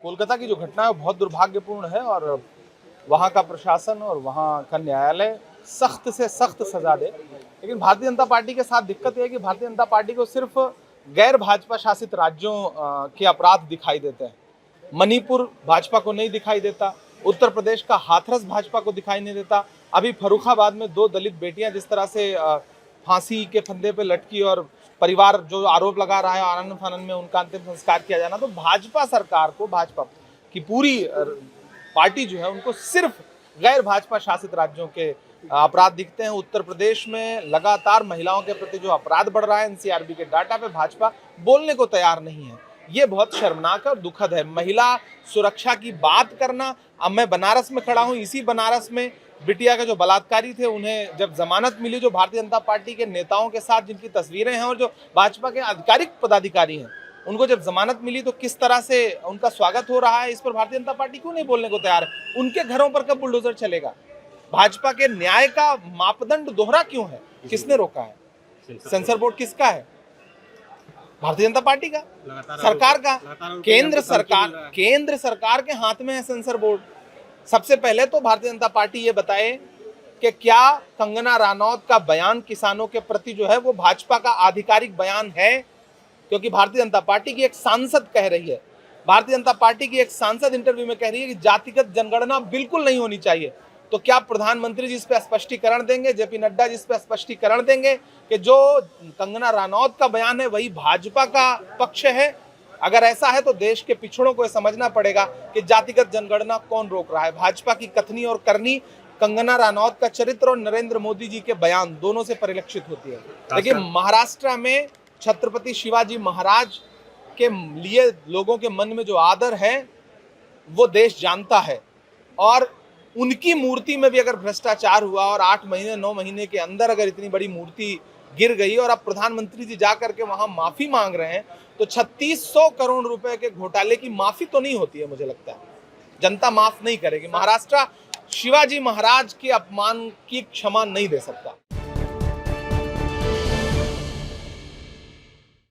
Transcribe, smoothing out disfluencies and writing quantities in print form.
कोलकाता की जो घटना है वो बहुत दुर्भाग्यपूर्ण है और वहाँ का प्रशासन और वहाँ का न्यायालय सख्त से सख्त सजा दे। लेकिन भारतीय जनता पार्टी के साथ दिक्कत यह है कि भारतीय जनता पार्टी को सिर्फ गैर भाजपा शासित राज्यों के अपराध दिखाई देते हैं। मणिपुर भाजपा को नहीं दिखाई देता, उत्तर प्रदेश का हाथरस भाजपा को दिखाई नहीं देता। अभी फर्रुखाबाद में 2 दलित बेटियां जिस तरह से फांसी के फंदे पे लटकी और परिवार जो आरोप लगा रहा है आनंद फानन में उनका अंतिम संस्कार किया जाना, तो भाजपा सरकार को, भाजपा की पूरी पार्टी जो है उनको सिर्फ गैर भाजपा शासित राज्यों के अपराध दिखते हैं। उत्तर प्रदेश में लगातार महिलाओं के प्रति जो अपराध बढ़ रहा है, एनसीआरबी के डाटा पे भाजपा बोलने को तैयार नहीं है। ये बहुत शर्मनाक और दुखद है। महिला सुरक्षा की बात करना, अब मैं बनारस में खड़ा हूं, इसी बनारस में बिटिया के जो बलात्कारी थे उन्हें जब जमानत मिली, जो भारतीय जनता पार्टी के नेताओं के साथ जिनकी तस्वीरें हैं और जो भाजपा के आधिकारिक पदाधिकारी हैं, उनको जब जमानत मिली तो किस तरह से उनका स्वागत हो रहा है, इस पर भारतीय जनता पार्टी क्यों नहीं बोलने को तैयार है? उनके घरों पर कब बुलडोजर चलेगा? भाजपा के न्याय का मापदंड दोहरा क्यों है? किसने रोका है? सेंसर बोर्ड किसका है? भारतीय जनता पार्टी का, सरकार का। केंद्र सरकार के हाथ में है सेंसर बोर्ड। सबसे पहले तो भारतीय जनता पार्टी ये बताए कि क्या कंगना रनौत का बयान किसानों के प्रति जो है वो भाजपा का आधिकारिक बयान है? क्योंकि भारतीय जनता पार्टी की एक सांसद कह रही है, भारतीय जनता पार्टी की एक सांसद इंटरव्यू में कह रही है कि जातिगत जनगणना बिल्कुल नहीं होनी चाहिए। तो क्या प्रधानमंत्री जी इस पे स्पष्टीकरण देंगे, जेपी नड्डा जी इस पे स्पष्टीकरण देंगे कि जो कंगना रनौत का बयान है वही भाजपा का पक्ष है? अगर ऐसा है तो देश के पिछड़ों को समझना पड़ेगा कि जातिगत जनगणना कौन रोक रहा है। भाजपा की कथनी और करनी, कंगना रनौत का चरित्र और नरेंद्र मोदी जी के बयान दोनों से परिलक्षित होती है। लेकिन महाराष्ट्र में छत्रपति शिवाजी महाराज के लिए लोगों के मन में जो आदर है वो देश जानता है, और उनकी मूर्ति में भी अगर भ्रष्टाचार हुआ और 8 महीने 9 महीने के अंदर अगर इतनी बड़ी मूर्ति गिर गई और अब प्रधानमंत्री जी जाकर के वहां माफी मांग रहे हैं, तो 3600 करोड़ रुपए के घोटाले की माफी तो नहीं होती है। मुझे लगता है जनता माफ नहीं करेगी। महाराष्ट्र शिवाजी महाराज के अपमान की क्षमा नहीं दे सकता।